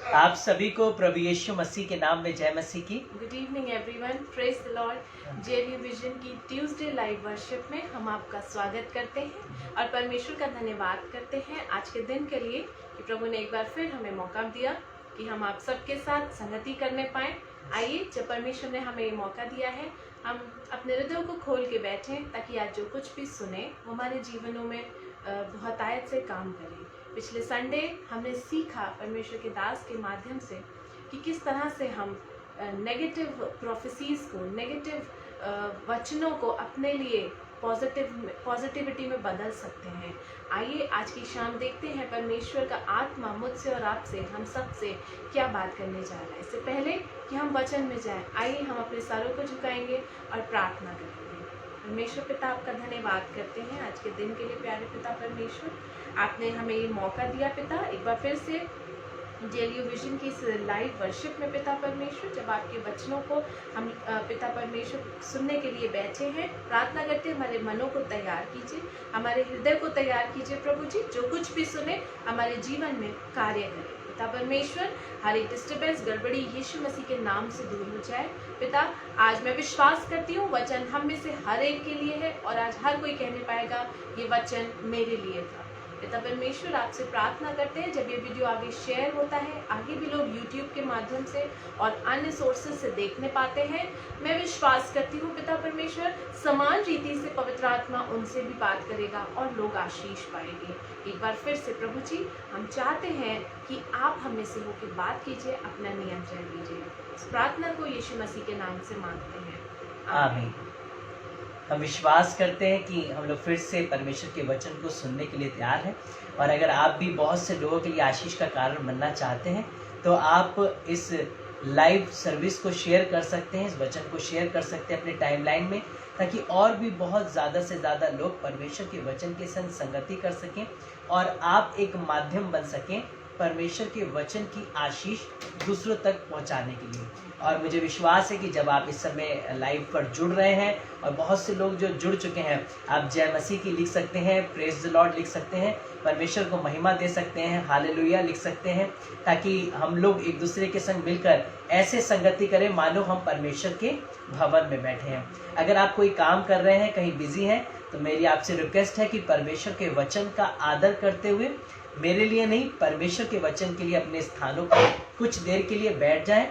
आप सभी को प्रभु यीशु मसीह के नाम में जय मसीह की। Good evening everyone, praise the Lord. JLU vision की ट्यूसडे लाइव वर्शिप में हम आपका स्वागत करते हैं और परमेश्वर का धन्यवाद करते हैं आज के दिन के लिए कि प्रभु ने एक बार फिर हमें मौका दिया कि हम आप सबके साथ संगति करने पाएं। आइए, जब परमेश्वर ने हमें ये मौका दिया है, हम अपने हृदयों को खोल के बैठें ताकि आज जो कुछ भी सुने वो हमारे जीवनों में बहुत आयत से काम करे। पिछले संडे हमने सीखा परमेश्वर के दास के माध्यम से कि किस तरह से हम नेगेटिव प्रोफेसीज को, नेगेटिव वचनों को अपने लिए पॉजिटिविटी में बदल सकते हैं। आइए आज की शाम देखते हैं परमेश्वर का आत्मा मुझसे और आपसे, हम सब से क्या बात करने जा रहा है। इससे पहले कि हम वचन में जाएं, आइए हम अपने सरों को झुकाएंगे और प्रार्थना करेंगे। परमेश्वर पिता, आपका धन्यवाद करते हैं आज के दिन के लिए। प्यारे पिता परमेश्वर, आपने हमें ये मौका दिया पिता, एक बार फिर से जेएलयू विजन की इस लाइव वर्शिप में पिता परमेश्वर, जब आपके वचनों को हम पिता परमेश्वर सुनने के लिए बैठे हैं, प्रार्थना करते हैं हमारे मनों को तैयार कीजिए, हमारे हृदय को तैयार कीजिए प्रभु जी। जो कुछ भी सुने हमारे जीवन में कार्य करें पिता परमेश्वर। हर एक डिस्टर्बेंस, गड़बड़ी यीशु मसीह के नाम से दूर हो जाए पिता। आज मैं विश्वास करती हूँ वचन हम में से हर एक के लिए है और आज हर कोई कहने पाएगा ये वचन मेरे लिए था। पिता परमेश्वर, आपसे प्रार्थना करते हैं जब ये वीडियो आगे शेयर होता है, आगे भी लोग YouTube के माध्यम से और अन्य सोर्सेज से देखने पाते हैं, मैं विश्वास करती हूँ पिता परमेश्वर समान रीति से पवित्र आत्मा उनसे भी बात करेगा और लोग आशीष पाएंगे। एक बार फिर से प्रभु जी, हम चाहते हैं कि आप हमें से होकर बात कीजिए, अपना नियंत्रण लीजिए। इस प्रार्थना को यीशु मसीह के नाम से मांगते हैं, आमीन। हम विश्वास करते हैं कि हम लोग फिर से परमेश्वर के वचन को सुनने के लिए तैयार हैं और अगर आप भी बहुत से लोगों के लिए आशीष का कारण बनना चाहते हैं तो आप इस लाइव सर्विस को शेयर कर सकते हैं, इस वचन को शेयर कर सकते हैं अपने टाइमलाइन में, ताकि और भी बहुत ज़्यादा से ज़्यादा लोग परमेश्वर के वचन के संग संगति कर सकें और आप एक माध्यम बन सकें परमेश्वर के वचन की आशीष दूसरों तक पहुंचाने के लिए। और मुझे विश्वास है कि जब आप इस समय लाइव पर जुड़ रहे हैं और बहुत से लोग जो जुड़ चुके हैं, आप जय मसीह की लिख सकते हैं, प्रेज द लॉर्ड लिख सकते हैं, परमेश्वर को महिमा दे सकते हैं, हालेलुया लिख सकते हैं, ताकि हम लोग एक दूसरे के संग मिलकर ऐसे संगति करें मानो हम परमेश्वर के भवन में बैठे हैं। अगर आप कोई काम कर रहे हैं, कहीं बिजी हैं, तो मेरी आपसे रिक्वेस्ट है कि परमेश्वर के वचन का आदर करते हुए मेरे लिए नहीं, परमेश्वर के वचन के लिए अपने स्थानों पर कुछ देर के लिए बैठ जाएं,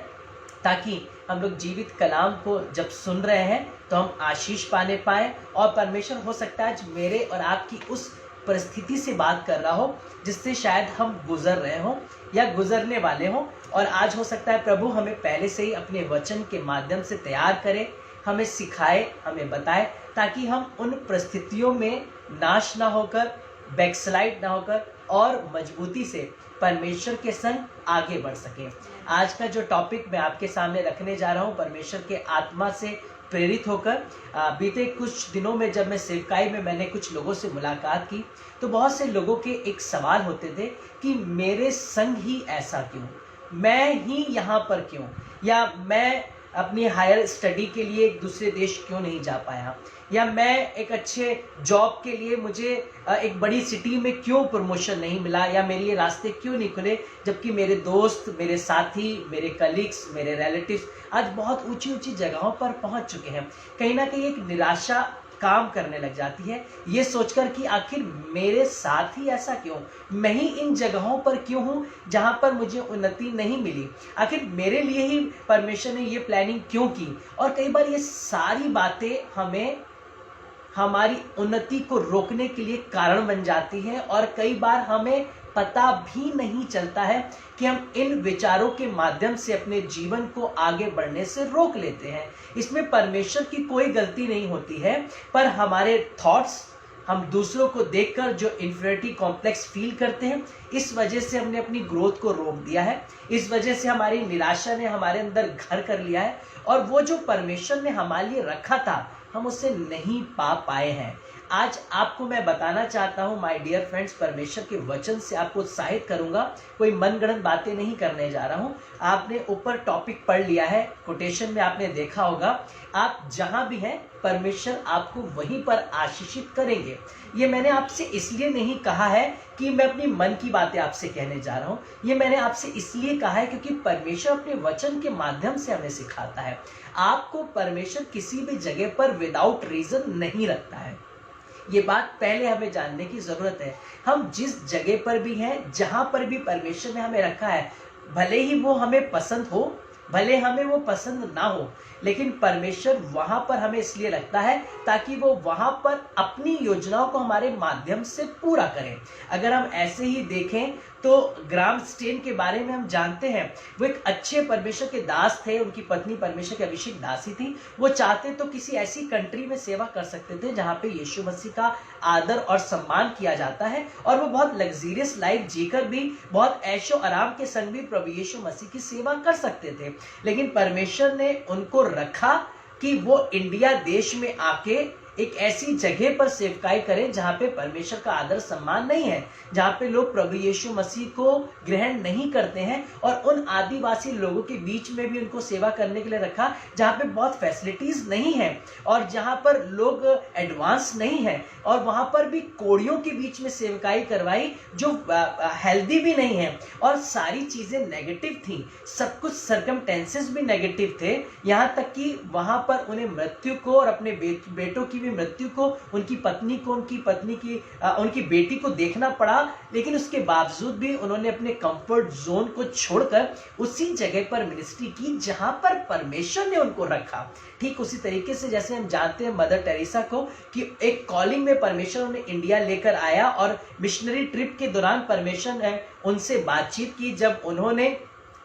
ताकि हम लोग जीवित कलाम को जब सुन रहे हैं तो हम आशीष पाने पाए। और परमेश्वर हो सकता है आज मेरे और आपकी उस परिस्थिति से बात कर रहा हो जिससे शायद हम गुजर रहे हों या गुजरने वाले हों, और आज हो सकता है प्रभु हमें पहले से ही अपने वचन के माध्यम से तैयार करे, हमें सिखाए, हमें बताए, ताकि हम उन परिस्थितियों में नाश ना होकर, बैकस्लाइड ना होकर और मजबूती से परमेश्वर के संग आगे बढ़ सके। आज का जो टॉपिक मैं आपके सामने रखने जा रहा हूँ, परमेश्वर के आत्मा से प्रेरित होकर, बीते कुछ दिनों में जब मैं सेवकाई में मैंने कुछ लोगों से मुलाकात की तो बहुत से लोगों के एक सवाल होते थे कि मेरे संग ही ऐसा क्यों, मैं ही यहाँ पर क्यों, या मैं अपनी हायर स्टडी के लिए एक दूसरे देश क्यों नहीं जा पाया, या मैं एक अच्छे जॉब के लिए मुझे एक बड़ी सिटी में क्यों प्रमोशन नहीं मिला, या मेरे लिए रास्ते क्यों नहीं खुले, जबकि मेरे दोस्त, मेरे साथी, मेरे कलीग्स, मेरे रिलेटिव्स आज बहुत ऊंची ऊंची जगहों पर पहुंच चुके हैं। कहीं ना कहीं एक निराशा काम करने लग जाती है, ये सोचकर कि आखिर मेरे साथ ही ऐसा क्यों, मैं ही इन जगहों पर क्यों हूँ जहाँ पर मुझे उन्नति नहीं मिली, आखिर मेरे लिए ही परमेश्वर ने ये प्लानिंग क्यों की। और कई बार ये सारी बातें हमें हमारी उन्नति को रोकने के लिए कारण बन जाती है और कई बार हमें पता भी नहीं चलता है कि हम इन विचारों के माध्यम से अपने जीवन को आगे बढ़ने से रोक लेते हैं। इसमें परमेश्वर की कोई गलती नहीं होती है, पर हमारे थॉट्स, हम दूसरों को देखकर जो इन्फीरियरिटी कॉम्प्लेक्स फील करते हैं, इस वजह से हमने अपनी ग्रोथ को रोक दिया है, इस वजह से हमारी निराशा ने हमारे अंदर घर कर लिया है और वो जो परमेश्वर ने हमारे लिए रखा था हम उसे नहीं पा पाए हैं। आज आपको मैं बताना चाहता हूं माय डियर फ्रेंड्स, परमेश्वर के वचन से आपको उत्साहित करूंगा। कोई मनगढ़ंत बातें नहीं करने जा रहा हूं। आपने ऊपर टॉपिक पढ़ लिया है, कोटेशन में आपने देखा होगा, आप जहां भी हैं परमेश्वर आपको वहीं पर आशीषित करेंगे। ये मैंने आपसे इसलिए नहीं कहा है कि मैं अपनी मन की बातें आपसे कहने जा रहा हूं, ये मैंने आपसे इसलिए कहा है क्योंकि परमेश्वर अपने वचन के माध्यम से हमें सिखाता है। आपको परमेश्वर किसी भी जगह पर विदाउट रीजन नहीं रखता है। ये बात पहले हमें जानने की जरूरत है। हम जिस जगह पर भी हैं, जहां पर भी परमेश्वर ने हमें रखा है, भले ही वो हमें पसंद हो, भले हमें वो पसंद ना हो, लेकिन परमेश्वर वहां पर हमें इसलिए रखता है ताकि वो वहां पर अपनी योजनाओं को हमारे माध्यम से पूरा करें। अगर हम ऐसे ही देखें तो ग्राम स्टेन के बारे में हम जानते हैं, वो एक अच्छे परमेश्वर के दास थे। उनकी पत्नी परमेश्वर की अभिषेक दासी थी। वो चाहते तो किसी ऐसी कंट्री में सेवा कर सकते थे जहां पे यीशु मसीह का आदर और सम्मान किया जाता है, और वो बहुत लग्जरियस लाइफ जीकर भी, बहुत ऐशो आराम के संग भी प्रभु यीशु मसीह की सेवा कर सकते थे। लेकिन परमेश्वर ने उनको रखा कि वो इंडिया देश में आके एक ऐसी जगह पर सेवकाई करें जहां पे परमेश्वर का आदर सम्मान नहीं है, जहां पे लोग प्रभु यीशु मसीह को ग्रहण नहीं करते हैं, और उन आदिवासी लोगों के बीच में भी उनको सेवा करने के लिए रखा जहां पे बहुत फैसिलिटीज नहीं है, और जहां पर लोग एडवांस नहीं है, और वहां पर भी कोड़ियों के बीच में सेवकाई करवाई जो हेल्दी भी नहीं है, और सारी चीजें नेगेटिव थी, सब कुछ सर्कमटेंसेस भी नेगेटिव थे। यहां तक कि वहां पर उन्हें मृत्यु को और अपने बेटों की मृत्यु को, उनकी पत्नी को, उनकी बेटी को देखना पड़ा। लेकिन उसके बावजूद भी उन्होंने अपने कंफर्ट जोन को छोड़कर उसी जगह पर मिनिस्ट्री की जहां पर परमेश्वर ने उनको रखा। ठीक उसी तरीके से जैसे हम जानते हैं मदर टेरेसा को कि एक कॉलिंग में परमेश्वर उन्हें इंडिया लेकर आया, और मिशनरी ट्रिप के दौरान परमेश्वर ने उनसे बातचीत की। जब उन्होंने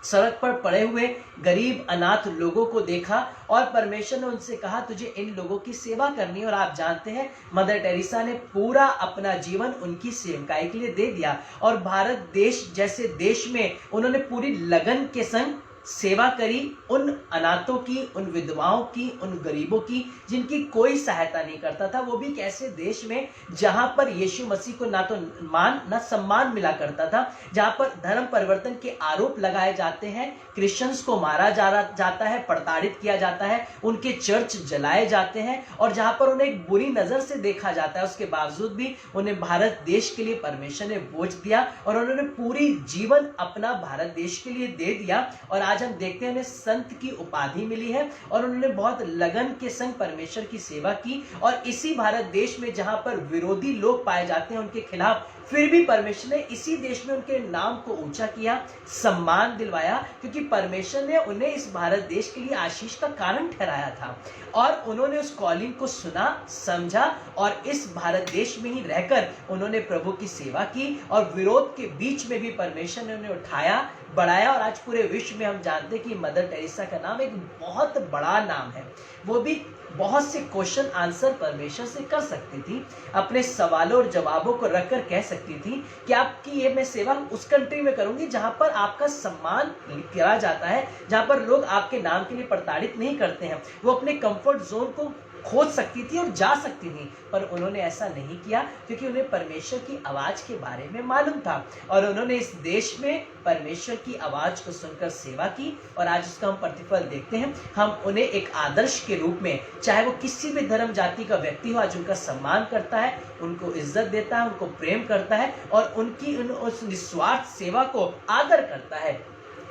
सड़क पर पड़े हुए गरीब अनाथ लोगों को देखा और परमेश्वर ने उनसे कहा तुझे इन लोगों की सेवा करनी है, और आप जानते हैं मदर टेरेसा ने पूरा अपना जीवन उनकी सेवकाई के लिए दे दिया, और भारत देश जैसे देश में उन्होंने पूरी लगन के संग सेवा करी, उन अनाथों की, उन विधवाओं की, उन गरीबों की जिनकी कोई सहायता नहीं करता था। वो भी एक ऐसे देश में जहां पर यीशु मसीह को ना तो मान ना सम्मान मिला करता था, जहां पर धर्म परिवर्तन के आरोप लगाए जाते हैं, क्रिश्चियंस को मारा जाता है, प्रताड़ित किया जाता है, उनके चर्च जलाए जाते हैं, और जहां पर उन्हें एक बुरी नजर से देखा जाता है। उसके बावजूद भी उन्हें भारत देश के लिए परमेश्वर ने बोझ दिया, और उन्होंने पूरी जीवन अपना भारत देश के लिए दे दिया, और आज हम देखते हैं उन्हें संत की उपाधि मिली है, और उन्होंने बहुत लगन के संग परमेश्वर की सेवा की। और इसी भारत देश में जहां पर विरोधी लोग पाए जाते हैं उनके खिलाफ, फिर भी परमेश्वर ने इसी देश में उनके नाम को ऊंचा किया, सम्मान दिलवाया, क्योंकि परमेश्वर ने उन्हें इस भारत देश के लिए आशीष का कारण ठहराया था, और उन्होंने उस कॉलिंग को सुना, समझा, और इस भारत देश में ही रहकर उन्होंने प्रभु की सेवा की, और विरोध के बीच में भी परमेश्वर ने उन्हें उठाया, बढ़ाया, और आज पूरे विश्व में हम जानते हैं कि मदर टेरेसा का नाम एक बहुत बड़ा नाम है। वो भी बहुत से क्वेश्चन आंसर परमेश्वर से कर सकती थी, अपने सवालों और जवाबों को रखकर कह सकती थी कि आपकी ये मैं सेवा उस कंट्री में करूंगी जहां पर आपका सम्मान किया जाता है, जहां पर लोग आपके नाम के लिए प्रताड़ित नहीं करते हैं। वो अपने कंफर्ट जोन को खोज सकती थी और जा सकती थी, पर उन्होंने ऐसा नहीं किया, क्योंकि उन्हें परमेश्वर की आवाज के बारे में मालूम था, और उन्होंने इस देश में परमेश्वर की आवाज को सुनकर सेवा की, और आज उसका हम प्रतिफल देखते हैं। हम उन्हें एक आदर्श के रूप में, चाहे वो किसी भी धर्म जाति का व्यक्ति हो, आज उनका सम्मान करता है, उनको इज्जत देता है, उनको प्रेम करता है, और उनकी उस निस्वार्थ सेवा को आदर करता है।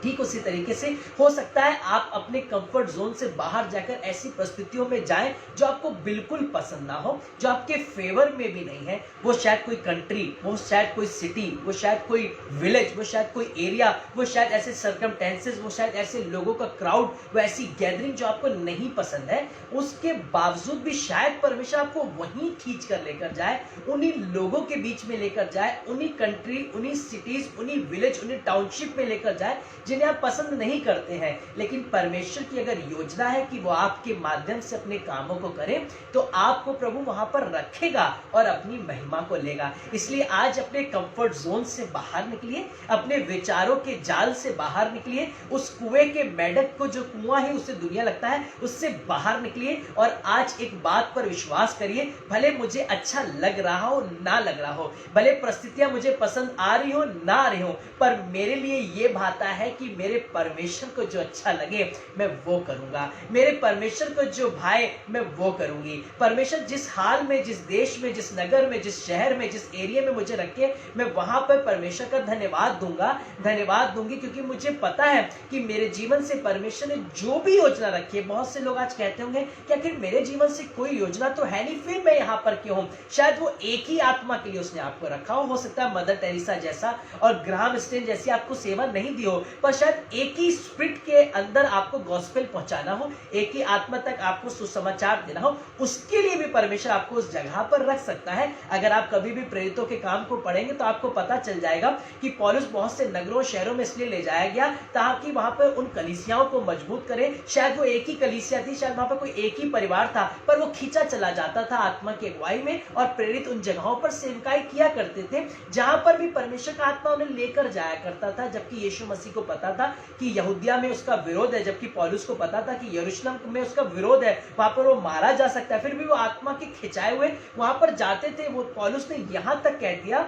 ठीक उसी तरीके से हो सकता है आप अपने कंफर्ट जोन से बाहर जाकर ऐसी परिस्थितियों में जाएं जो आपको बिल्कुल पसंद ना हो, जो आपके फेवर में भी नहीं है। वो शायद कोई कंट्री, वो शायद कोई सिटी, वो शायद कोई विलेज, वो शायद कोई एरिया, वो शायद ऐसे सर्कमटेंसेस, वो शायद ऐसे लोगों का क्राउड, वो ऐसी गैदरिंग जो आपको नहीं पसंद है। उसके बावजूद भी शायद परमेश्वर आपको वहीं खींच कर लेकर जाए, उन्हीं लोगों के बीच में लेकर जाए, उन्हीं कंट्री, उन्हीं सिटीज, उन्हीं विलेज, उन्हीं टाउनशिप में लेकर जाए जिन्हें आप पसंद नहीं करते हैं, लेकिन परमेश्वर की अगर योजना है कि वो आपके माध्यम से अपने कामों को करे, तो आपको प्रभु वहां पर रखेगा और अपनी महिमा को लेगा। इसलिए आज अपने कंफर्ट जोन से बाहर निकलिए, अपने विचारों के जाल से बाहर निकलिए, उस कुएं के मेंढक को, जो कुआं है उसे दुनिया लगता है, उससे बाहर निकलिए और आज एक बात पर विश्वास करिए, भले मुझे अच्छा लग रहा हो ना लग रहा हो, भले परिस्थितियां मुझे पसंद आ रही हो ना आ रही हो, पर मेरे लिए ये भाता है कि मेरे परमेश्वर को जो अच्छा लगे मैं वो करूंगा, मेरे परमेश्वर को जो भाए मैं वो करूंगी। परमेश्वर जिस हाल में, जिस देश में, जिस नगर में, जिस शहर में, जिस एरिया में मुझे रखे, मैं वहां पर परमेश्वर का धन्यवाद दूंगा, धन्यवाद दूंगी, क्योंकि मुझे पता है कि मेरे जीवन से परमेश्वर ने जो भी योजना रखी है। बहुत से लोग आज कहते होंगे कि आखिर मेरे जीवन से कोई योजना तो है नहीं, फिर मैं यहाँ पर क्यों हूँ? शायद वो एक ही आत्मा के लिए उसने आपको रखा हो सकता है मदर टेरेसा जैसा और ग्राहम स्टेन जैसी आपको सेवा नहीं दी हो, पर शायद एक ही स्पिरिट के अंदर आपको गॉस्पेल पहुंचाना हो, एक ही आत्मा तक आपको सुसमाचार देना हो, उसके लिए भी परमेश्वर आपको उस जगह पर रख सकता है। अगर आप कभी भी प्रेरितों के काम को पढ़ेंगे तो आपको पता चल जाएगा कि पौलुस बहुत से नगरों शहरों में इसलिए ले जाया गया ताकि वहां पर उन कलीसियाओं को मजबूत करे। शायद वो एक ही कलीसिया थी, शायद वहां पर कोई एक ही परिवार था, पर वो खींचा चला जाता था आत्मा की अगुवाई में और प्रेरित उन जगहों पर सेवकाई किया करते थे जहां पर भी परमेश्वर का आत्मा उन्हें लेकर जाया करता था। जबकि यीशु मसीह को पता था कि यहूदिया में उसका विरोध है, जबकि पौलुस को पता था कि यरूशलेम में उसका विरोध है, वहां पर वो मारा जा सकता है, फिर भी वो आत्मा के खिंचाए हुए वहां पर जाते थे। वो पौलुस ने यहां तक कह दिया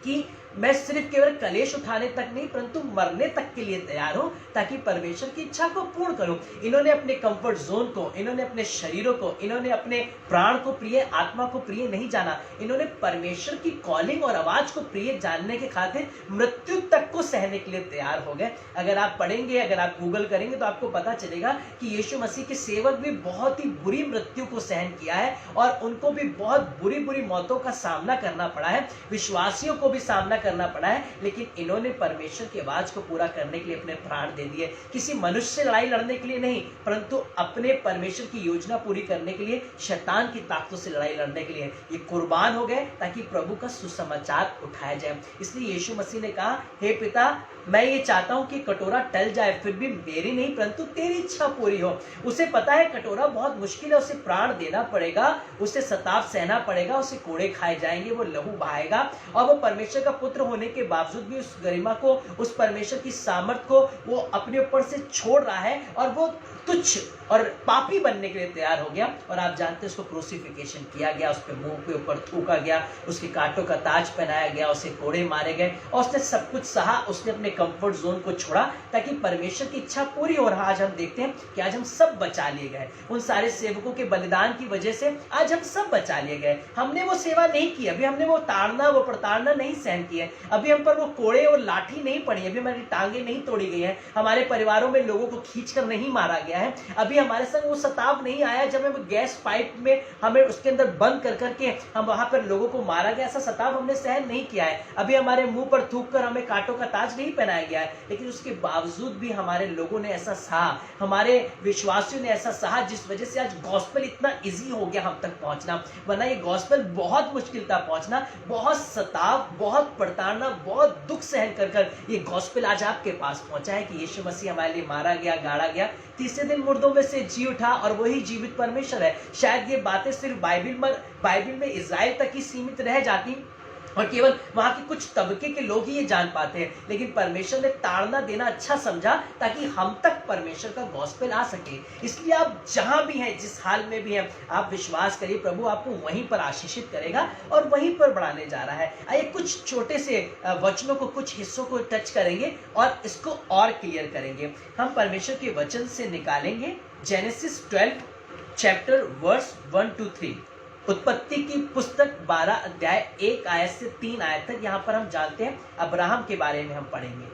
कि मैं सिर्फ केवल कलेश उठाने तक नहीं परंतु मरने तक के लिए तैयार हूं ताकि परमेश्वर की इच्छा को पूर्ण करूं। इन्होंने अपने कंफर्ट जोन को, इन्होंने अपने शरीरों को, इन्होंने अपने प्राण को प्रिय, आत्मा को प्रिय नहीं जाना, इन्होंने परमेश्वर की कॉलिंग और आवाज को प्रिय जानने के खातिर मृत्यु तक को सहने के लिए तैयार हो गए। अगर आप पढ़ेंगे, अगर आप गूगल करेंगे तो आपको पता चलेगा कि यीशु मसीह के सेवक भी बहुत ही बुरी मृत्यु को सहन किया है और उनको भी बहुत बुरी बुरी मौतों का सामना करना पड़ा है, विश्वासियों को भी सामना करना पड़ा है, लेकिन इन्होंने परमेश्वर की आवाज को पूरा करने के लिए अपने प्राण दे दिए। किसी मनुष्य से लड़ाई लड़ने के लिए नहीं, परंतु अपने परमेश्वर की योजना पूरी करने के लिए, शैतान की ताकतों से लड़ाई लड़ने के लिए ये कुर्बान हो गए ताकि प्रभु का सुसमाचार उठाया जाए। इसलिए यीशु मसीह ने कहा, हे पिता, मैं ये चाहता हूं कि कटोरा टल जाए, फिर भी मेरी नहीं परंतु तेरी इच्छा पूरी हो। उसे पता है कटोरा बहुत मुश्किल है, उसे प्राण देना पड़ेगा, उसे सताव सहना पड़ेगा, उसे कोड़े खाए जाएंगे, वो लहू बहाएगा और वो परमेश्वर का पुत्र होने के बावजूद भी उस गरिमा को, उस परमेश्वर की सामर्थ को वो अपने ऊपर से छोड़ रहा है और वो तुच्छ और पापी बनने के लिए तैयार हो गया। और आप जानते हैं उसको क्रूसिफिकेशन किया गया, उसके मुंह के ऊपर थूका गया, उसके कांटों का ताज पहनाया गया, उसे कोड़े मारे गए और उसने सब कुछ सहा। उसने अपने कंफर्ट जोन को छोड़ा ताकि परमेश्वर की इच्छा पूरी हो। रहा आज हम देखते हैं कि आज हम सब बचा लिए गए, उन सारे सेवकों के बलिदान की वजह से आज हम सब बचा लिए गए। हमने वो सेवा नहीं की, अभी हमने वो ताड़ना, वो प्रताड़ना नहीं सहन की है, अभी हम पर वो कोड़े और लाठी नहीं पड़ी, अभी हमारी टांगे नहीं तोड़ी गई है, हमारे परिवारों में लोगों को खींचकर नहीं मारा गया है, अभी हमारे संग वो सताव नहीं आया जब हमें गैस पाइप में हमें उसके अंदर बंद कर करके हम वहां पर लोगों को मारा गया, ऐसा सताव हमने सहन नहीं किया है, अभी हमारे मुंह पर थूक कर हमें कांटों का ताज नहीं पहनाया गया है, लेकिन उसके बावजूद भी हमारे लोगों ने ऐसा सहा, हमारे विश्वासियों ने ऐसा सहा, जिस वजह से आज गॉस्पेल इतना इजी हो गया हम तक पहुंचना। वरना ये गॉस्पेल बहुत मुश्किल था पहुंचना, बहुत सताव, बहुत प्रताड़ना, बहुत दुख सहन कर कर ये गॉस्पेल आज आपके पास पहुंचा है कि यीशु मसीह हमारे लिए मारा गया, गाड़ा गया, तीसरे दिन मुर्दों में से जी उठा और वही जीवित परमेश्वर है। शायद ये बातें सिर्फ बाइबल में इजराइल तक ही सीमित रह जाती और केवल वहां के कुछ तबके के लोग ही ये जान पाते हैं, लेकिन परमेश्वर ने ताड़ना देना अच्छा समझा ताकि हम तक परमेश्वर का गॉस्पेल आ सके। इसलिए आप जहां भी हैं, जिस हाल में भी हैं, आप विश्वास करिए प्रभु आपको वहीं पर आशीषित करेगा और वहीं पर बढ़ाने जा रहा है। आइए कुछ छोटे से वचनों को, कुछ हिस्सों को टच करेंगे और इसको और क्लियर करेंगे। हम परमेश्वर के वचन से निकालेंगे जेनेसिस 12 चैप्टर वर्स 1 to 3, उत्पत्ति की पुस्तक 12 अध्याय 1 आयत से 3 आयत तक। यहाँ पर हम जानते हैं अब्राहम के बारे में हम पढ़ेंगे।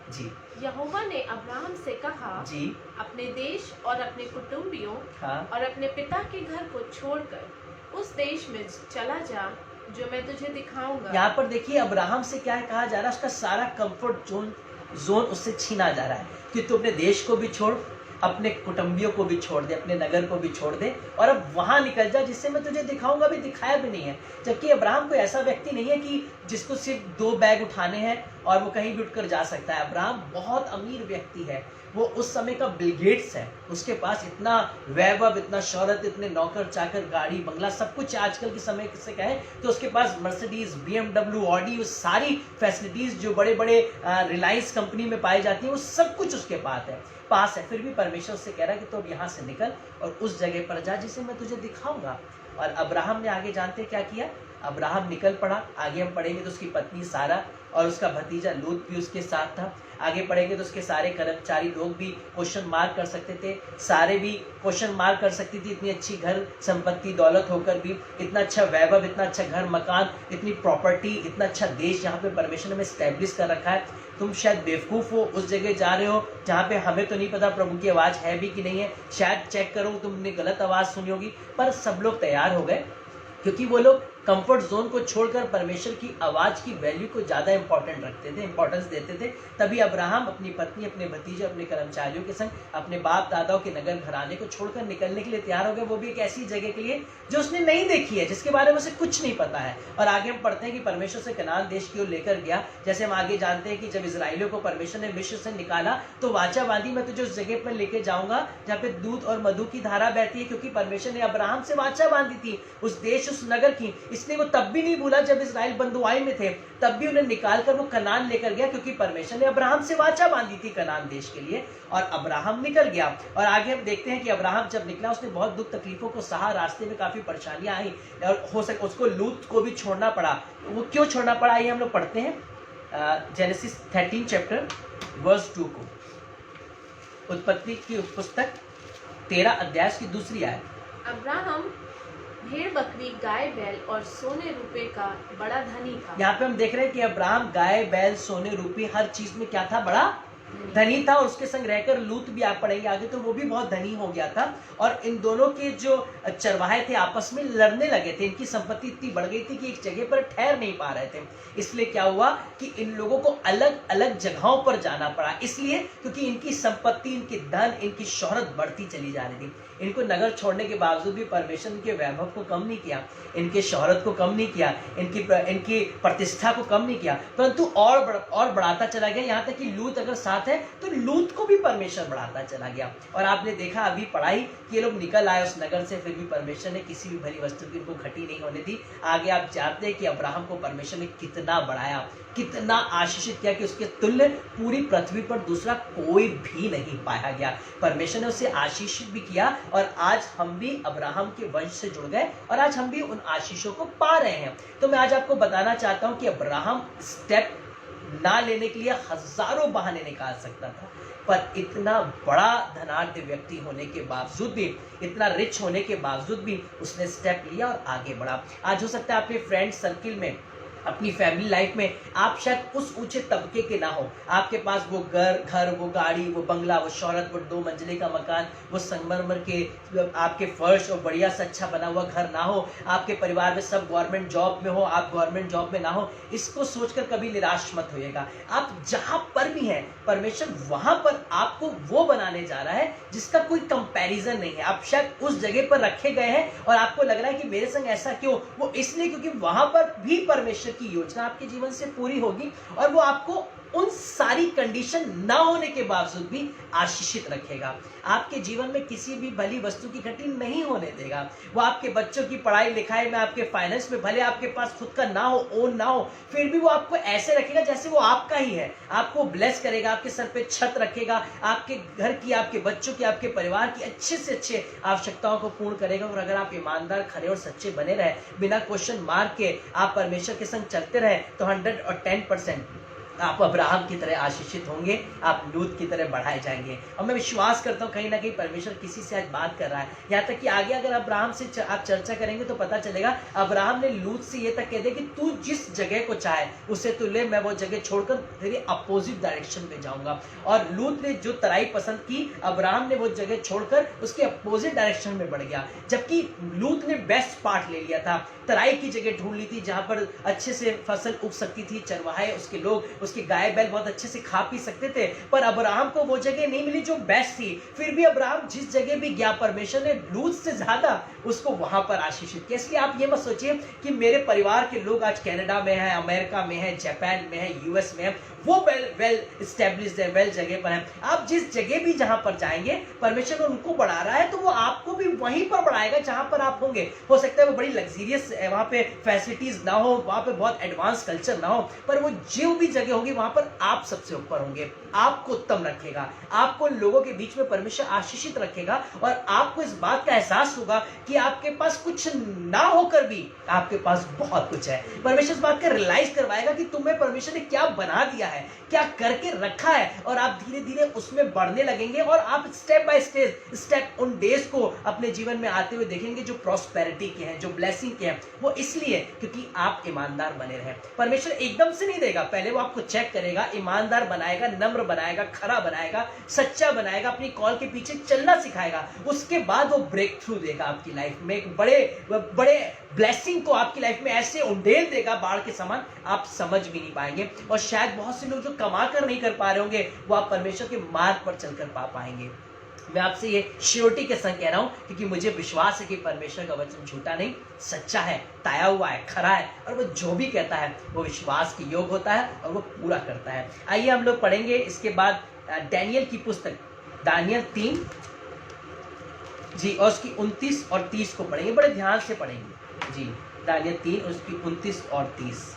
जी, यहोवा ने अब्राहम से कहा, जी, अपने देश और अपने कुटुंबियों हाँ, और अपने पिता के घर को छोड़कर उस देश में चला जा जो मैं तुझे दिखाऊंगा। यहाँ पर देखिए अब्राहम से क्या कहा जा रहा है, उसका सारा कंफर्ट जोन उससे छीना जा रहा है कि तू अपने देश को भी छोड़, अपने कुटुंबियों को भी छोड़ दे, अपने नगर को भी छोड़ दे और अब वहां निकल जा जिससे मैं तुझे दिखाऊंगा। भी दिखाया भी नहीं है, जबकि अब्राहम कोई ऐसा व्यक्ति नहीं है कि जिसको सिर्फ 2 बैग उठाने हैं और वो कहीं भी उठकर जा सकता है। अब्राहम बहुत अमीर व्यक्ति है, वो उस समय का बिल गेट्स है, उसके पास इतना वैभव, इतना शौहरत, इतने नौकर चाकर, गाड़ी बंगला, सब कुछ आजकल के समय से कहें तो उसके पास मर्सिडीज, BMW, ऑडी, वो सारी फैसिलिटीज जो बड़े बड़े रिलायंस कंपनी में पाई जाती है, वो सब कुछ उसके पास है। फिर भी परमेश्वर से कह रहा है कि तो अब यहाँ से निकल और उस जगह पर जा जिसे मैं तुझे दिखाऊंगा। और अब्राहम ने आगे जानते क्या किया? अब्राहम निकल पड़ा। आगे हम पढ़ेंगे तो उसकी पत्नी सारा और उसका भतीजा लूत भी उसके साथ था। आगे पढ़ेंगे तो उसके सारे कर्मचारी लोग भी क्वेश्चन मार्क कर सकते थे, सारे भी क्वेश्चन मार्क कर सकती थी। इतनी अच्छी घर संपत्ति दौलत होकर भी, इतना अच्छा वैभव, इतना अच्छा घर मकान, इतनी प्रॉपर्टी, इतना अच्छा देश यहाँ पे परमेश्वर ने स्टैब्लिश कर रखा है। तुम शायद बेवकूफ़ हो, उस जगह जा रहे हो जहाँ पे हमें तो नहीं पता प्रभु की आवाज़ है भी कि नहीं है, शायद चेक करो तुमने गलत आवाज़ सुनी होगी। पर सब लोग तैयार हो गए क्योंकि वो लोग कंफर्ट जोन को छोड़कर परमेश्वर की आवाज़ की वैल्यू को ज़्यादा इंपॉर्टेंट रखते थे, इंपॉर्टेंस देते थे। तभी अब्राहम अपनी पत्नी, अपने भतीजे, अपने कर्मचारियों के संग अपने बाप दादाओं के नगर घराने को छोड़कर निकलने के लिए तैयार हो गए, वो भी एक ऐसी जगह के लिए जो उसने नहीं देखी है, जिसके बारे में उसे कुछ नहीं पता है। और आगे हम पढ़ते हैं कि परमेश्वर से कनान देश की ओर लेकर गया। जैसे हम आगे जानते हैं कि जब इजराइलियों को परमेश्वर ने मिस्र से निकाला तो वाचा बांधी, मैं तुझे उस जगह पर लेके जाऊंगा जहाँ पे दूध और मधु की धारा बहती है, क्योंकि परमेश्वर ने अब्राहम से वाचा बांधी थी उस देश, उस नगर की। इसलिए वो तब भी नहीं भूला जब इजराइल बंधुआई में थे, तब भी उन्हें निकालकर वो कनान लेकर गया, क्योंकि परमेश्वर ने अब्राहम से वाचा बांधी थी कनान देश के लिए। और अब्राहम निकल गया। और आगे हम देखते हैं कि अब्राहम जब निकला उसने बहुत दुख तकलीफों को सहा, रास्ते में काफी परेशानियां आई और हो सके उसको लूत को भी छोड़ना पड़ा। वो क्यों छोड़ना पड़ा, ये हम लोग पढ़ते हैं जेनेसिस 13 चैप्टर वर्स 2 को, उत्पत्ति की पुस्तक 13 अध्याय की दूसरी आयत। अब्राहम भेड़ बकरी गाय बैल और सोने रुपए का बड़ा धनी था। यहाँ पे हम देख रहे हैं कि अब्राहम गाय बैल सोने रुपये हर चीज में क्या था, बड़ा धनी था। और उसके संग रहकर लूत भी आप पढ़ेंगे आगे तो वो भी बहुत धनी हो गया था। और इन दोनों के जो चरवाहे थे आपस में लड़ने लगे थे, इनकी संपत्ति इतनी बढ़ गई थी कि एक जगह पर ठहर नहीं पा रहे थे। इसलिए क्या हुआ कि इन लोगों को अलग अलग जगहों पर जाना पड़ा, इसलिए क्योंकि इनकी संपत्ति, इनकी धन, इनकी शोहरत बढ़ती चली जा रही थी। इनको नगर छोड़ने के बावजूद भी परमेश्वर के वैभव को कम नहीं किया, इनके शोहरत को कम नहीं किया, इनकी प्रतिष्ठा को कम नहीं किया, परंतु और बढ़ाता चला गया। यहाँ तक कि लूत अगर साथ है तो लूत को भी परमेश्वर बढ़ाता चला गया। और आपने देखा अभी पढ़ाई कि ये लोग निकल आए उस नगर से, फिर भी परमेश्वर ने किसी भी भली वस्तु की इनको घटी नहीं होने दी। आगे आप जानते हैं कि अब्राहम को परमेश्वर ने कितना बढ़ाया, कितना आशीषित किया कि उसके तुल्य पूरी पृथ्वी पर दूसरा कोई भी नहीं पाया गया। परमेश्वर ने उसे आशीषित भी किया और आज हम भी अब्राहम के वंश से जुड़ गए और आज हम भी उन आशीषों को पा रहे हैं। तो मैं आज आपको बताना चाहता हूं कि अब्राहम स्टेप ना लेने के लिए हजारों बहाने निकाल सकता था, पर इतना बड़ा धनाढ्य व्यक्ति होने के बावजूद भी, इतना रिच होने के बावजूद भी उसने स्टेप लिया और आगे बढ़ा। आज हो सकता है अपने फ्रेंड सर्किल में, अपनी फैमिली लाइफ में आप शायद उस ऊंचे तबके के ना हो, आपके पास वो घर, वो गाड़ी, वो बंगला, वो शौहरत, वो 2 मंजिले का मकान, वो संगमरमर के आपके फर्श और बढ़िया से अच्छा बना हुआ घर ना हो, आपके परिवार में सब गवर्नमेंट जॉब में हो, आप गवर्नमेंट जॉब में ना हो। इसको सोचकर कभी निराश मत होइएगा। आप जहां पर भी हैं, परमेश्वर वहां पर आपको वो बनाने जा रहा है जिसका कोई कंपैरिजन नहीं है। आप शायद उस जगह पर रखे गए हैं और आपको लग रहा है कि मेरे संग ऐसा क्यों, वो इसलिए क्योंकि वहां पर भी परमेश्वर की योजना आपके जीवन से पूरी होगी और वो आपको उन सारी कंडीशन ना होने के बावजूद भी आशीषित रखेगा। आपके जीवन में किसी भी भली वस्तु की घटी नहीं होने देगा। वो आपके बच्चों की पढ़ाई लिखाई में, आपके फाइनेंस में, भले आपके पास खुद का ना हो, ओन ना हो, फिर भी वो आपको ऐसे रखेगा जैसे वो आपका ही है। आपको ब्लेस करेगा, आपके सर पे छत रखेगा, आपके घर की, आपके बच्चों की, आपके परिवार की अच्छे से अच्छे आवश्यकताओं को पूर्ण करेगा। और अगर आप ईमानदार, खरे और सच्चे बने रहे, बिना क्वेश्चन मार्क के आप परमेश्वर के संग चलते रहे, तो 110% आप अब्राहम की तरह आशीषित होंगे, आप लूत की तरह बढ़ाए जाएंगे। और मैं विश्वास करता हूँ कहीं ना कहीं परमेश्वर किसी से आज बात कर रहा है। यहाँ तक कि आगे अगर अब्राहम से आप चर्चा करेंगे तो पता चलेगा अब्राहम ने लूत से ये तक कह दिया कि तू जिस जगह को चाहे उसे तू ले, मैं वो जगह छोड़कर तेरे अपोजिट डायरेक्शन में जाऊंगा। और लूत ने जो तराई पसंद की, अब्राहम ने वो जगह छोड़कर उसके अपोजिट डायरेक्शन में बढ़ गया। जबकि लूत ने बेस्ट पार्ट ले लिया था, तराई की जगह ढूंढ ली थी जहां पर अच्छे से फसल उग सकती थी, चरवाहे, उसके लोग, उसके गाय बैल बहुत अच्छे से खा पी सकते थे। पर अब्राहम को वो जगह नहीं मिली जो बेस्ट थी। फिर भी अब्राहम जिस जगह भी गया, परमेश्वर ने लूत से ज्यादा उसको वहां पर आशीषित किया। इसलिए आप ये मत सोचिए कि मेरे परिवार के लोग आज कनाडा में है, अमेरिका में है, जापान में है, यूएस में है, वो वेल स्टेब्लिश्ड है, वेल जगह पर है। आप जिस जगह भी जहां पर जाएंगे, परमेश्वर उनको बढ़ा रहा है, तो वो आपको भी वहीं पर बढ़ाएगा जहां पर आप होंगे। हो सकता है वो बड़ी लग्जरियस वहां पे फैसिलिटीज ना हो, वहां पे बहुत एडवांस कल्चर ना हो, पर वो जो भी जगह होगी वहां पर आप सबसे ऊपर होंगे, आपको उत्तम रखेगा, आपको लोगों के बीच में परमेश्वर आशीषित रखेगा, और आपको इस बात का एहसास होगा कि आपके पास कुछ ना होकर भी आपके पास बहुत कुछ है। परमेश्वर इस बात का रियलाइज करवाएगा कि तुम्हें परमेश्वर ने क्या बना दिया है, क्या करके रखा है, और आप धीरे धीरे उसमें बढ़ने लगेंगे, और आप स्टेप बाय स्टेप उन डेज को अपने जीवन में आते हुए देखेंगे जो प्रॉस्पेरिटी के हैं, जो ब्लेसिंग के हैं। वो इसलिए क्योंकि आप ईमानदार बने रहे। परमेश्वर एकदम से नहीं देगा, पहले वो आपको चेक करेगा, ईमानदार बनाएगा, नम्र बनाएगा, खरा बनाएगा, सच्चा बनाएगा, अपनी कॉल के पीछे चलना सिखाएगा। उसके बाद वो ब्रेक थ्रू देगा आपकी लाइफ में, एक बड़े ब्लेसिंग को आपकी लाइफ में ऐसे उंडेल देगा बाढ़ के समान, आप समझ भी नहीं पाएंगे। और शायद बहुत से लोग जो कमा कर नहीं कर पा रहे होंगे, वो आप परमेश्वर के मार्ग पर चलकर पा पाएंगे। मैं आपसे ये श्योरिटी के संग कह रहा हूं, क्योंकि मुझे विश्वास है कि परमेश्वर का वचन झूठा नहीं, सच्चा है, ताया हुआ है, खरा है, और वो जो भी कहता है वो विश्वास के योग होता है और वो पूरा करता है। आइए हम लोग पढ़ेंगे इसके बाद दानियेल की पुस्तक, दानियेल 3 जी, और उसकी 29 और 30 को पढ़ेंगे, बड़े ध्यान से पढ़ेंगे जी। दानियेल 3 उसकी 29 और 30।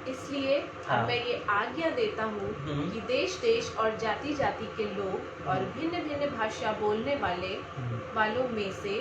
इसलिए हाँ। मैं ये आज्ञा देता हूँ कि देश देश और जाति जाति के लोग और भिन्न भिन्न भाषा बोलने वालों में से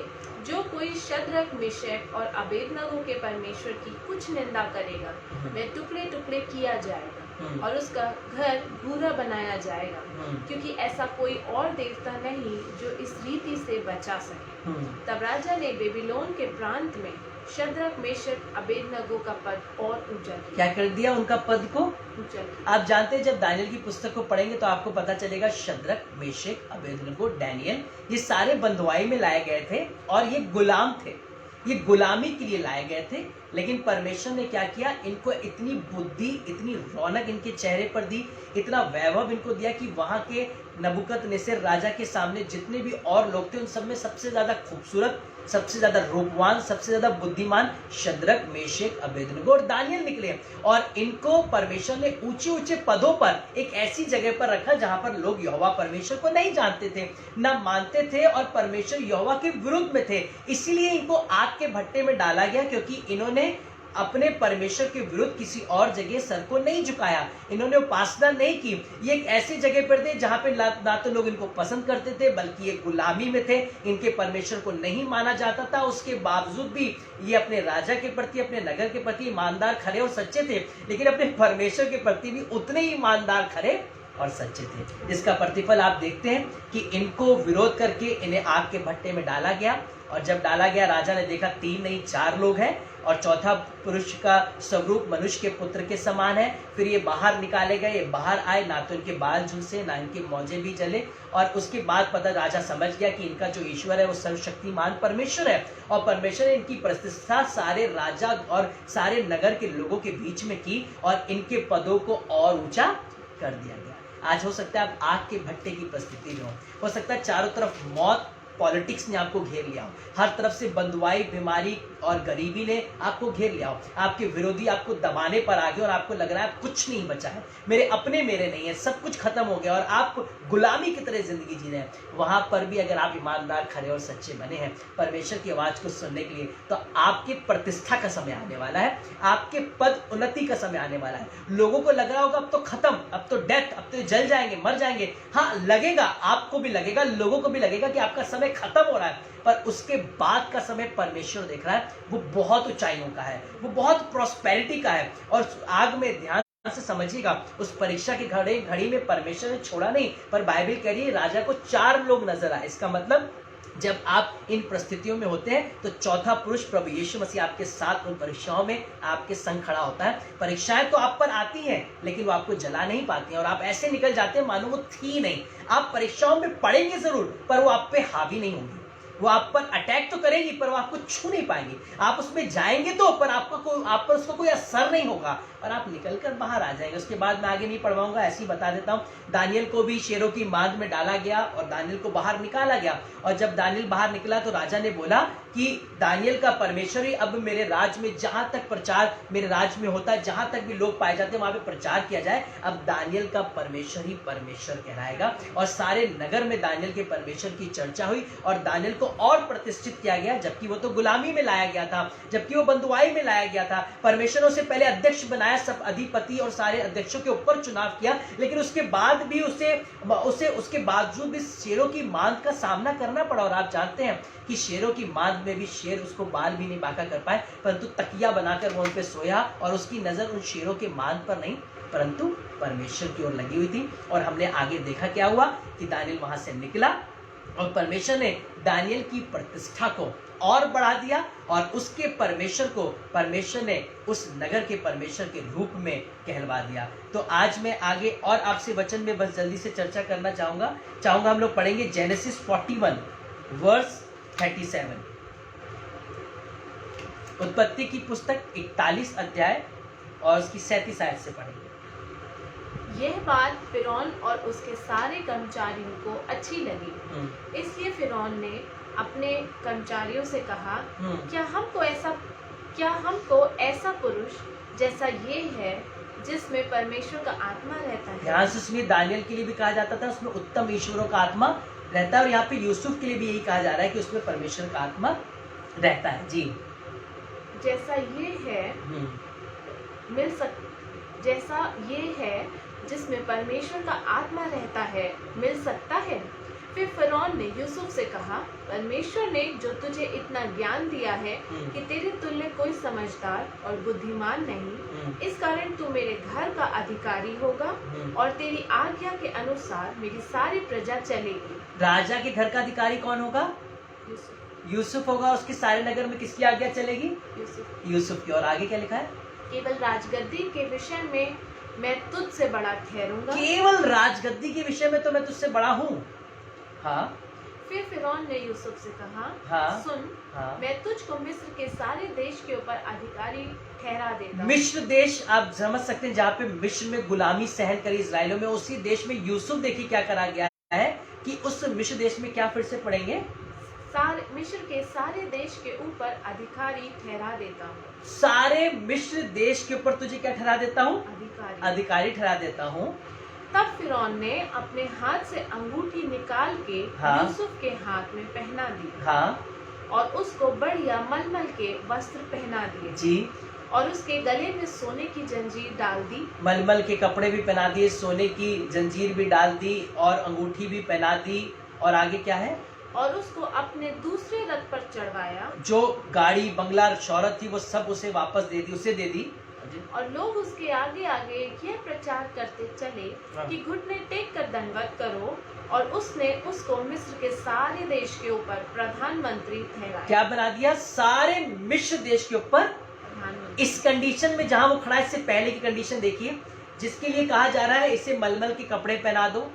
जो कोई शद्रक, मेशक और अबेदनगो के परमेश्वर की कुछ निंदा करेगा, वह टुकड़े टुकड़े किया जाएगा और उसका घर भूरा बनाया जाएगा, क्योंकि ऐसा कोई और देवता नहीं जो इस रीति से बचा सके। तब राजा ने बेबीलोन के प्रांत में शद्रक, मेशक, अबेदनगो का पद और ऊंचा किया। क्या कर दिया? उनका पद को ऊंचा किया। आप जानते हैं, जब दानियेल की पुस्तक को पढ़ेंगे तो आपको पता चलेगा शद्रक, मेशक, अबेदनगो, दानियेल, ये सारे बंधुआई में लाए गए थे और ये गुलाम थे, ये गुलामी के लिए लाए गए थे। लेकिन परमेश्वर ने क्या किया? इनको इतनी बुद्धि, इतनी रौनक इनके चेहरे पर दी, इतना वैभव इनको दिया कि वहां के नबूकदनेस्सर राजा के सामने जितने भी और लोग थे, उन सब में सबसे ज्यादा खूबसूरत, सबसे ज्यादा रूपवान, सबसे ज्यादा बुद्धिमान शद्रक, मेशक, अबेदनगो और दानियेल निकले। और इनको परमेश्वर ने ऊंचे ऊंचे पदों पर एक ऐसी जगह पर रखा जहां पर लोग यहोवा परमेश्वर को नहीं जानते थे, ना मानते थे, और परमेश्वर यहोवा के विरुद्ध में थे। इसीलिए इनको आग के भट्टे में डाला गया, क्योंकि इन्होंने अपने परमेश्वर के विरुद्ध किसी और जगह सर को नहीं झुकाया, इन्होंने उपासना नहीं की। ये एक ऐसी जगह पर थे जहां पे ना तो लोग इनको पसंद करते थे, बल्कि ये गुलामी में थे, इनके परमेश्वर को नहीं माना जाता था। उसके बावजूद भी ये अपने राजा के प्रति, अपने नगर के प्रति ईमानदार, खरे और सच्चे थे, लेकिन अपने परमेश्वर के प्रति भी उतने ही ईमानदार, खरे और सच्चे थे। जिसका प्रतिफल आप देखते हैं कि इनको विरोध करके इन्हें आग के भट्टे में डाला गया। और जब डाला गया, राजा ने देखा 3 नहीं 4 लोग हैं, और चौथा पुरुष का स्वरूप मनुष्य के पुत्र के समान है। फिर ये बाहर निकाले गए, ये बाहर आए, ना तो इनके बाल झुलसे, ना इनके मौजे भी जले। और उसके बाद पता राजा समझ गया कि इनका जो ईश्वर है वो सर्वशक्तिमान परमेश्वर है, और परमेश्वर ने इनकी प्रतिष्ठा सारे राजा और सारे नगर के लोगों के बीच में की, और इनके पदों को और ऊंचा कर दिया गया। आज हो सकता है आप आग के भट्टे की परिस्थिति में हो सकता है चारों तरफ मौत, पॉलिटिक्स ने आपको घेर लिया हो, हर तरफ से बंधुआई, बीमारी और गरीबी ने आपको घेर लिया हो, आपके विरोधी आपको दबाने पर आ गए और आपको लग रहा है कुछ नहीं बचा है, मेरे अपने मेरे नहीं है, सब कुछ खत्म हो गया और आप गुलामी की तरह जिंदगी जी रहे हैं। वहां पर भी अगर आप ईमानदार, खरे और सच्चे बने हैं परमेश्वर की आवाज को सुनने के लिए, तो आपकी प्रतिष्ठा का समय आने वाला है, आपके पद उन्नति का समय आने वाला है। लोगों को लग रहा होगा अब तो खत्म, अब तो डेथ, अब तो जल जाएंगे, मर जाएंगे। हाँ लगेगा, आपको भी लगेगा, लोगों को भी लगेगा कि आपका समय खत्म हो रहा है, पर उसके बाद का समय परमेश्वर देख रहा है, वो बहुत ऊंचाइयों का है, वो बहुत प्रॉस्पेरिटी का है। और आग में ध्यान से समझिएगा, उस परीक्षा की घड़ी में परमेश्वर ने छोड़ा नहीं, पर बाइबल कह रही है राजा को 4 लोग नजर आए। इसका मतलब जब आप इन परिस्थितियों में होते हैं तो चौथा पुरुष प्रभु यीशु मसीह आपके साथ उन परीक्षाओं में आपके संग खड़ा होता है। परीक्षाएं तो आप पर आती हैं, लेकिन वो आपको जला नहीं पाती हैं और आप ऐसे निकल जाते हैं मानो वो थी नहीं। आप परीक्षाओं में पढ़ेंगे जरूर, पर वो आप पे हावी नहीं होंगी, वो आप पर अटैक तो करेगी पर वो आपको छू नहीं पाएंगी। आप उसमें जाएंगे तो पर आप पर उसका कोई असर नहीं होगा और आप निकल कर बाहर आ जाएंगे। उसके बाद मैं आगे नहीं पढ़वाऊंगा, ऐसे ही बता देता हूँ। दानियल को भी शेरों की मांद में डाला गया और दानियल को बाहर निकाला गया। और जब दानियल बाहर निकला तो राजा ने बोला कि दानियल का परमेश्वर ही अब मेरे राज्य में, जहां तक प्रचार मेरे राज्य में होता है, जहां तक भी लोग पाए जाते हैं वहां पे प्रचार किया जाए, अब दानियल का परमेश्वर ही परमेश्वर कहलाएगा। और सारे नगर में दानियल के परमेश्वर की चर्चा हुई और दानियल को और प्रतिष्ठित किया गया, जबकि वो तो गुलामी में लाया गया था, जबकि वो बंधुआई में लाया गया था। परमेश्वर ने उसे पहले अध्यक्ष बनाया, सब अधिपति और सारे अध्यक्षों के ऊपर चुनाव किया, लेकिन उसके बाद भी उसके बावजूद भी शेरों की मांद का सामना करना पड़ा। और आप जानते हैं कि शेरों की मांद में भी शेर उसको बाल भी नहीं बांका कर पाए, परंतु तकिया बनाकर वो उन पे सोया और उसकी नजर उन शेरों के मांद पर नहीं परंतु परमेश्वर की ओर लगी हुई थी। और हमने आगे देखा क्या हुआ कि दानियल वहां से निकला और परमेश्वर ने दानियल की प्रतिष्ठा को और बढ़ा दिया और उसके परमेश्वर को परमेश्वर ने उस नगर के परमेश्वर के रूप में कहलवा दिया। तो आज मैं आगे और आपसे वचन में बस जल्दी से चर्चा करना चाहूंगा। हम लोग पढ़ेंगे जेनेसिस 41 वर्स 37, उत्पत्ति की पुस्तक 41 अध्याय और उसकी 37 आयत से पढ़ेंगे। यह बात फिरौन और उसके सारे कर्मचारियों को अच्छी लगी, इसलिए फिरौन ने अपने कर्मचारियों से कहा, क्या हमको ऐसा पुरुष जैसा ये है जिसमें परमेश्वर का आत्मा रहता है। यहाँ से सुनिए, दानियल के लिए भी कहा जाता था उसमें उत्तम ईश्वरों का आत्मा रहता है, और यहाँ पे यूसुफ के लिए भी यही कहा जा रहा है कि उसमें परमेश्वर का आत्मा रहता है। जी, जैसा ये है जिसमें परमेश्वर का आत्मा रहता है, मिल सकता है। फिर फिरौन ने यूसुफ से कहा, परमेश्वर ने जो तुझे इतना ज्ञान दिया है कि तेरे तुल्य कोई समझदार और बुद्धिमान नहीं, इस कारण तू मेरे घर का अधिकारी होगा और तेरी आज्ञा के अनुसार मेरी सारी प्रजा चलेगी। राजा के घर का अधिकारी कौन होगा? यूसुफ होगा। उसके सारे नगर में किसकी आज्ञा चलेगी? यूसुफ की। और आगे क्या लिखा है? केवल राजगद्दी के विषय में मैं तुझसे बड़ा ठहरूंगा। केवल राजगद्दी के विषय में तो मैं तुझसे बड़ा हूँ। हाँ। फिर फिरौन ने यूसुफ से कहा, हाँ, सुन, हाँ, मैं तुझको मिस्र के सारे देश के ऊपर अधिकारी ठहरा देता। मिस्र देश आप समझ सकते हैं, जहाँ पे मिस्र में गुलामी सहन करी इजराइलों में, उसी देश में यूसुफ देखिए क्या करा गया है कि उस मिस्र देश में क्या फिर से पढ़ेंगे, मिस्र के सारे देश के ऊपर अधिकारी ठहरा देता हूँ। सारे मिस्र देश के ऊपर तुझे क्या ठहरा देता हूँ? अधिकारी ठहरा देता हूँ। तब फिरौन ने अपने हाथ से अंगूठी निकाल के यूसुफ के हाथ में पहना दी। हाँ। और उसको बढ़िया मलमल के वस्त्र पहना दिए। जी। और उसके गले में सोने की जंजीर डाल दी। मलमल के कपड़े भी पहना दिए, सोने की जंजीर भी डाल दी और अंगूठी भी पहना दी। और आगे क्या है? और उसको अपने दूसरे रथ पर चढ़वाया। जो गाड़ी बंगला शौहरत थी वो सब उसे वापस दे दी, उसे दे दी। और लोग उसके आगे आगे यह प्रचार करते चले कि घुटने टेक कर दंडवत करो। और उसने उसको मिस्र के सारे देश के ऊपर प्रधानमंत्री ठहराया। क्या बना दिया? सारे मिस्र देश के ऊपर। इस कंडीशन में जहां वो खड़ा है, इससे पहले की कंडीशन देखिए, जिसके लिए कहा जा रहा है इसे मलमल के कपड़े पहना दो,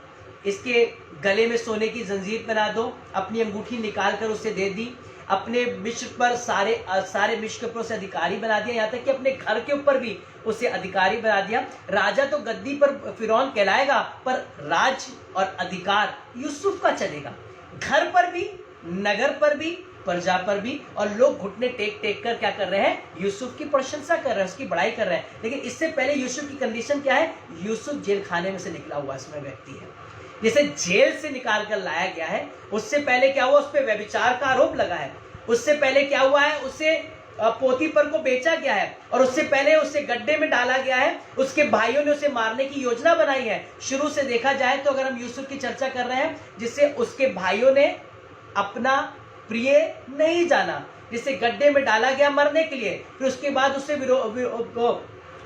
इसके गले में सोने की जंजीर पहना दो, अपनी अंगूठी निकाल कर उसे दे दी, अपने मिस्र पर सारे मिस्र के ऊपर उसे अधिकारी बना दिया, यहाँ तक कि अपने घर के ऊपर भी उसे अधिकारी बना दिया। राजा तो गद्दी पर फिरौन कहलाएगा, पर राज और अधिकार यूसुफ का चलेगा, घर पर भी, नगर पर भी, प्रजा पर भी। और लोग घुटने टेक टेक कर क्या कर रहे हैं? यूसुफ की प्रशंसा कर रहे हैं, उसकी बड़ाई कर रहे हैं। लेकिन इससे पहले यूसुफ की कंडीशन क्या है? यूसुफ जेल खाने में से निकला हुआ इसमें व्यक्ति है, जिसे जेल से निकाल कर लाया गया है। उससे पहले क्या हुआ? उस पर व्यभिचार का आरोप लगा है। उससे पहले क्या हुआ है? उसे पोतीपर को बेचा गया है, और उससे पहले उसे गड्ढे में डाला गया है। उसके भाइयों ने उसे मारने की योजना बनाई है। शुरू से देखा जाए तो अगर हम यूसुफ की चर्चा कर रहे हैं, जिसे उसके भाइयों ने अपना प्रिय नहीं जाना, जिसे गड्ढे में डाला गया मरने के लिए, फिर उसके बाद उसे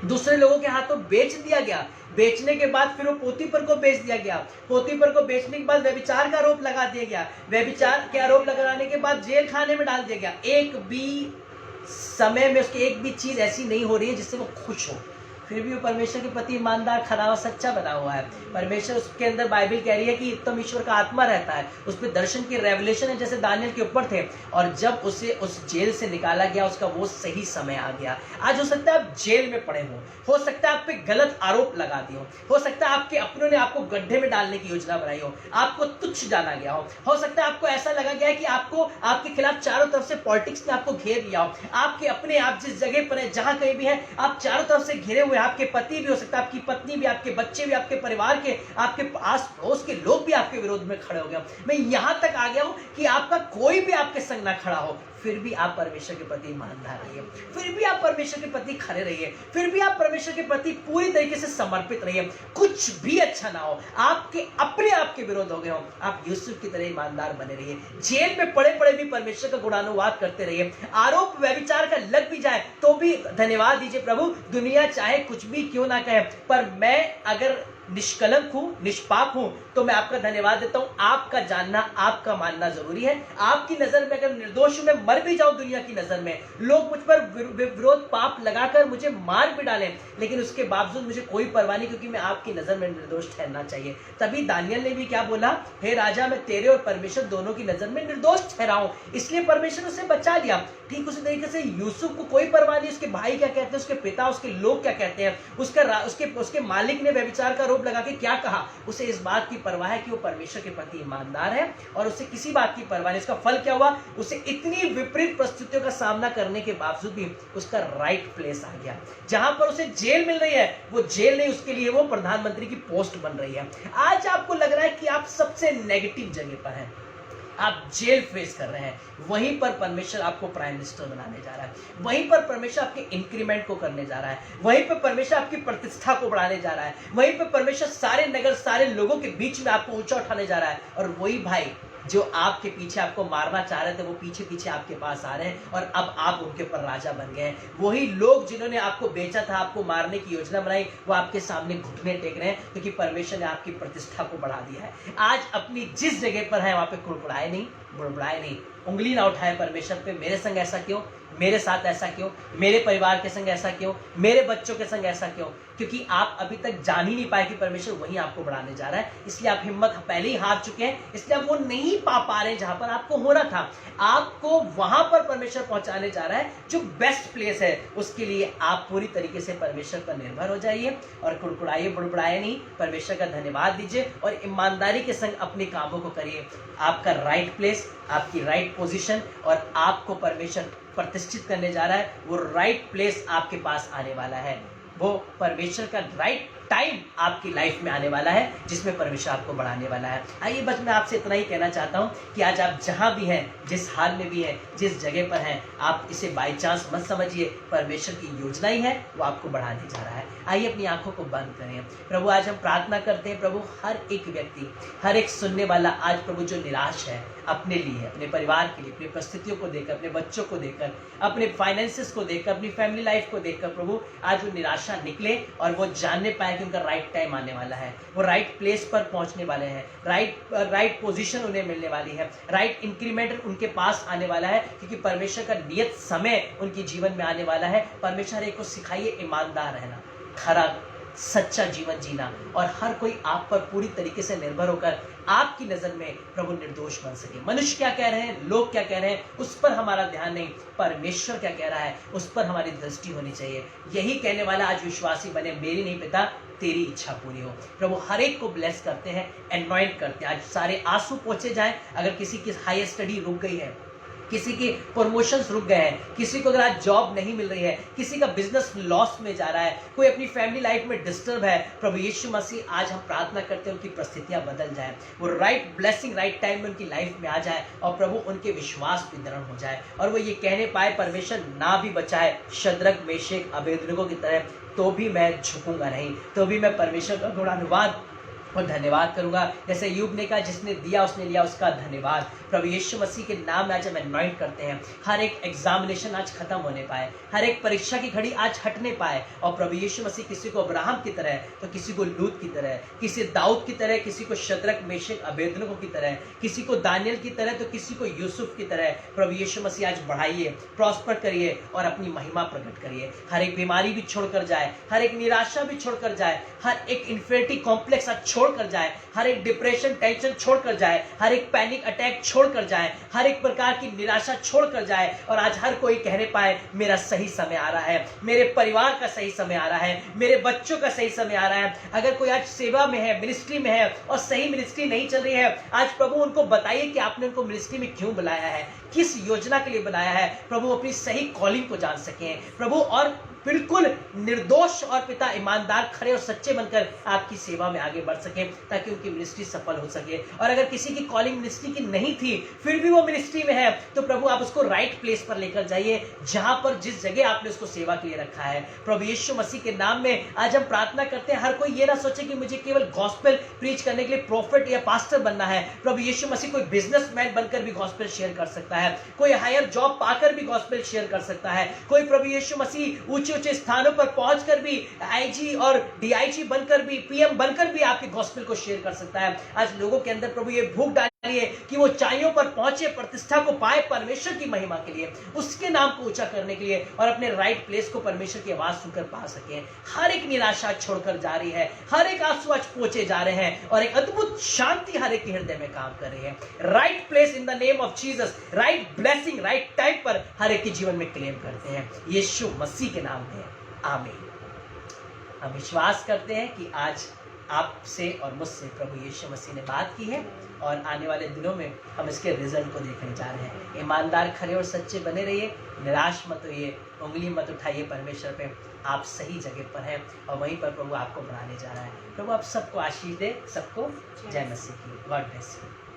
दूसरे लोगों के हाथों बेच दिया गया। बेचने के बाद फिर वो पोतीपर को बेच दिया गया। पोतीपर को बेचने के बाद व्यभिचार का आरोप लगा दिया गया। व्यभिचार के आरोप लगाने के बाद जेल खाने में डाल दिया गया। एक भी समय में उसकी एक भी चीज ऐसी नहीं हो रही है जिससे वो खुश हो। फिर भी वो परमेश्वर के प्रति ईमानदार, खरा और सच्चा बना हुआ है। परमेश्वर उसके अंदर, बाइबल कह रही है कि उत्तम ईश्वर का आत्मा रहता है, उस पर दर्शन की रेवलेशन है, जैसे दानियल के ऊपर थे। और जब उसे उस जेल से निकाला गया, उसका वो सही समय आ गया। आज हो सकता है आप जेल में पड़े हो सकता है आप पे गलत आरोप लगा दिए हो सकता है आपके अपनों ने आपको गड्ढे में डालने की योजना बनाई हो, आपको तुच्छ जाना गया हो सकता है आपको ऐसा लगा गया है कि आपको, आपके खिलाफ चारों तरफ से पॉलिटिक्स ने आपको घेर लिया हो। आपके अपने, आप जिस जगह पर है, जहां कहीं भी है, आप चारों तरफ से घिरे हुए, आपके पति भी हो सकता है, आपकी पत्नी भी, आपके बच्चे भी, आपके परिवार के, आपके आस पड़ोस के लोग भी आपके विरोध में खड़े हो गए। मैं यहां तक आ गया हूं कि आपका कोई भी आपके संग ना खड़ा हो, फिर भी आप परमेश्वर के प्रति ईमानदार रहिए, फिर भी आप परमेश्वर के प्रति खड़े रहिए, फिर भी आप परमेश्वर के प्रति पूरी तरीके से समर्पित रहिए। कुछ भी अच्छा ना हो, आपके अपने आप के विरोध हो गए हो, आप यूसुफ की तरह ईमानदार बने रहिए। जेल में पड़े पड़े भी परमेश्वर का गुणानुवाद करते रहिए। आरोप व्यभिचार का लग भी जाए तो भी धन्यवाद दीजिए, प्रभु दुनिया चाहे कुछ भी क्यों ना कहे, पर मैं अगर निष्कलंक हूं, निष्पाप हूं, तो मैं आपका धन्यवाद देता हूं। आपका जानना, आपका मानना जरूरी है। आपकी नजर में अगर निर्दोष हूं, मैं मर भी जाऊं दुनिया की नजर में, लोग मुझ पर विरोध पाप लगाकर मुझे मार भी डालें, लेकिन उसके बावजूद मुझे कोई परवाह नहीं, क्योंकि मैं आपकी नजर में निर्दोष ठहरना चाहिए। तभी दानियल ने भी क्या बोला, हे राजा, मैं तेरे और परमेश्वर दोनों की नजर में निर्दोष ठहरा हूं, इसलिए परमेश्वर उसे बचा लिया। ठीक उसी तरीके से यूसुफ को कोई परवाह नहीं, उसके भाई क्या कहते हैं, उसके पिता, उसके लोग क्या कहते हैं, उसके मालिक ने व्यभिचार का आरोप लगा के क्या कहा, उसे इस बात की परवाह है कि वो परमेश्वर के प्रति ईमानदार है, और उसे किसी बात की परवाह नहीं। उसका फल क्या हुआ, उसे इतनी विपरीत परिस्थितियों का सामना करने के बावजूद भी उसका राइट प्लेस आ गया। जहां पर उसे जेल मिल रही है, वो जेल नहीं, उसके लिए वो प्रधानमंत्री की पोस्ट बन रही है। आज आपको लग रहा है कि आप सबसे नेगेटिव जगह पर हैं, आप जेल फेस कर रहे हैं, वहीं पर परमेश्वर आपको प्राइम मिनिस्टर बनाने जा रहा है, वहीं पर परमेश्वर आपके इंक्रीमेंट को करने जा रहा है, वहीं पर परमेश्वर आपकी प्रतिष्ठा को बढ़ाने जा रहा है, वहीं पर परमेश्वर सारे नगर, सारे लोगों के बीच में आपको ऊंचा उठाने जा रहा है। और वही भाई जो आपके पीछे आपको मारना चाह रहे थे, वो पीछे पीछे आपके पास आ रहे हैं, और अब आप उनके ऊपर राजा बन गए हैं। वही लोग जिन्होंने आपको बेचा था, आपको मारने की योजना बनाई, वो आपके सामने घुटने टेक रहे हैं, क्योंकि परमेश्वर ने आपकी प्रतिष्ठा को बढ़ा दिया है। आज अपनी जिस जगह पर है वहां पे कुड़कुड़ाए नहीं, बुड़बुड़ाए नहीं, उंगली ना उठाए परमेश्वर पे, मेरे संग ऐसा क्यों, मेरे साथ ऐसा क्यों, मेरे परिवार के संग ऐसा क्यों, मेरे बच्चों के संग ऐसा क्यों, क्योंकि आप अभी तक जान ही नहीं पाए कि परमेश्वर वहीं आपको बढ़ाने जा रहा है। इसलिए आप हिम्मत पहले ही हार चुके हैं, इसलिए आप वो नहीं पा रहे जहां पर आपको होना था। आपको वहां पर परमेश्वर पहुंचाने जा रहा है जो बेस्ट प्लेस है। उसके लिए आप पूरी तरीके से परमेश्वर पर निर्भर हो जाइए, और कुड़कुड़ाइए, बुड़बुड़ाइए नहीं, परमेश्वर का धन्यवाद दीजिए और ईमानदारी के संग अपने कामों को करिए। आपका राइट प्लेस, आपकी राइट पोजीशन, और आपको परमेश्वर प्रतिष्ठित करने जा रहा है, वो राइट प्लेस आपके पास आने वाला है। वो परमेश्वर का राइट टाइम आपकी लाइफ में आने वाला है, जिसमें परमेश्वर आपको बढ़ाने वाला है। आइए, बस मैं आपसे इतना ही कहना चाहता हूं कि आज आप जहां भी हैं, जिस हाल में भी हैं, जिस जगह पर हैं, आप इसे बाय चांस मत समझिए, परमेश्वर की योजना ही है, वो आपको बढ़ाने जा रहा है। आइए अपनी आंखों को बंद करें। प्रभु, आज हम प्रार्थना करते हैं, प्रभु हर एक व्यक्ति, हर एक सुनने वाला आज प्रभु जो निराश है अपने लिए, अपने परिवार के लिए, अपनी परिस्थितियों को देखकर, अपने बच्चों को देखकर, अपने फाइनेंसेस को देखकर, अपनी फैमिली लाइफ को देखकर, प्रभु आज वो निराशा निकले और वो जानने पाए कि उनका राइट टाइम आने वाला है, वो राइट प्लेस पर पहुंचने वाले हैं, राइट पोजीशन उन्हें मिलने वाली है, राइट इंक्रीमेंट उनके पास आने वाला है, क्योंकि परमेश्वर का नियत समय उनके जीवन में आने वाला है। परमेश्वर एक को सिखाइए ईमानदार रहना, खरा सच्चा जीवन जीना, और हर कोई आप पर पूरी तरीके से निर्भर होकर आपकी नजर में प्रभु निर्दोष बन सके। मनुष्य क्या कह रहे हैं, लोग क्या कह रहे हैं, उस पर हमारा ध्यान नहीं, परमेश्वर क्या कह रहा है उस पर हमारी दृष्टि होनी चाहिए। यही कहने वाला आज विश्वासी बने, मेरी नहीं पिता तेरी इच्छा पूरी हो। प्रभु हर एक को ब्लेस करते हैं, एनॉइंट करते हैं। आज सारे आंसू पोंछे जाएं। अगर किसी की हाई स्टडी रुक गई है, किसी के प्रमोशंस रुक गए हैं, किसी को अगर आज जॉब नहीं मिल रही है, किसी का बिजनेस लॉस में जा रहा है, कोई अपनी फैमिली लाइफ में डिस्टर्ब है, प्रभु यीशु मसीह आज हम प्रार्थना करते हैं उनकी परिस्थितियां बदल जाए, वो राइट ब्लेसिंग राइट टाइम में उनकी लाइफ में आ जाए, और प्रभु उनके विश्वास भी दृढ़ हो जाए, और वो ये कहने पाए परमेश्वर ना भी बचाए शद्रक मेशक अबेदनगो की तरह, तो भी मैं झुकूंगा नहीं, तो भी मैं परमेश्वर का गुणानुवाद और धन्यवाद करूंगा। जैसे यूब ने कहा, जिसने दिया उसने लिया, उसका धन्यवाद। प्रभु यीशु मसीह के नाम में आज हम अनॉइंट करते हैं, हर एक एग्जामिनेशन आज खत्म होने पाए, हर एक परीक्षा की घड़ी आज हटने पाए। और प्रभु यीशु मसीह किसी को अब्राहम की तरह, तो किसी को लूत की तरह, किसी दाऊद की तरह, किसी को शद्रक मेशक अबेदनगो की तरह, किसी को दानियल की तरह, तो किसी को यूसुफ की तरह प्रभु यीशु मसीह आज बढ़ाइए, प्रॉस्पर करिए और अपनी महिमा प्रकट करिए। हर एक बीमारी भी छोड़कर जाए, हर एक निराशा भी छोड़कर जाए, हर एक इन्फिनिटी कॉम्प्लेक्स आज छोड़कर जाए, हर एक डिप्रेशन टेंशन छोड़कर जाए, हर एक पैनिक अटैक छोड़कर जाए, हर एक प्रकार की निराशा छोड़कर जाए। और आज हर कोई कहने पाए, मेरा सही समय आ रहा है, मेरे परिवार का सही समय आ रहा है, मेरे बच्चों का सही समय आ रहा है। अगर कोई आज सेवा में है, मिनिस्ट्री में है और सही मिनिस्ट्री नहीं चल रही है, आज प्रभु उनको बताइए कि आपने उनको मिनिस्ट्री में क्यों बुलाया है, किस योजना के लिए बनाया है। प्रभु अपनी सही कॉलिंग को जान सकें प्रभु, और बिल्कुल निर्दोष और पिता ईमानदार खड़े और सच्चे बनकर आपकी सेवा में आगे बढ़ सकें, ताकि उनकी मिनिस्ट्री सफल हो सके। और अगर किसी की कॉलिंग मिनिस्ट्री की नहीं थी, फिर भी वो मिनिस्ट्री में है, तो प्रभु आप उसको राइट प्लेस पर लेकर जाइए, जहां पर जिस जगह आपने उसको सेवा के लिए रखा है। प्रभु यीशु मसीह के नाम में आज हम प्रार्थना करते हैं, हर कोई ये ना सोचे कि मुझे केवल गॉस्पेल प्रीच करने के लिए प्रोफेट या पास्टर बनना है। प्रभु यीशु मसीह कोई बिजनेसमैन बनकर भी गॉस्पेल शेयर कर सकता है, कोई हायर जॉब पाकर भी गॉस्पेल शेयर कर सकता है, कोई प्रभु यीशु मसीह ऊंचे ऊंचे स्थानों पर पहुंचकर भी आईजी और डीआईजी बनकर भी, पीएम बनकर भी आपके गॉस्पेल को शेयर कर सकता है। आज लोगों के अंदर प्रभु ये भूख डालिए कि वो ऊंचाइयों पर पहुंचे, प्रतिष्ठा को पाए परमेश्वर की महिमा के लिए, उसके नाम को ऊंचा करने के लिए, और अपने राइट प्लेस को परमेश्वर की आवाज सुनकर पा सके। हर एक निराशा छोड़कर जा रही है, हर एक आंसू आज पोंछे जा रहे हैं, और एक अद्भुत शांति हर एक के हृदय में काम कर रही है। Right place in the name of Jesus, right blessing right time पर हर एक के जीवन में क्लेम करते हैं, यीशु मसीह के नाम में, आमीन। हम विश्वास करते हैं कि आज आपसे और मुझसे प्रभु यीशु मसीह ने बात की है, और आने वाले दिनों में हम इसके रिजल्ट को देखने जा रहे हैं। ईमानदार खड़े और सच्चे बने रहिए, निराश मत होइए, उंगली मत उठाइए परमेश्वर पे, आप सही जगह पर हैं और वहीं पर प्रभु आपको बढ़ाने जा रहा है। प्रभु आप सबको आशीष दे, सबको जय मसीह की। God bless you.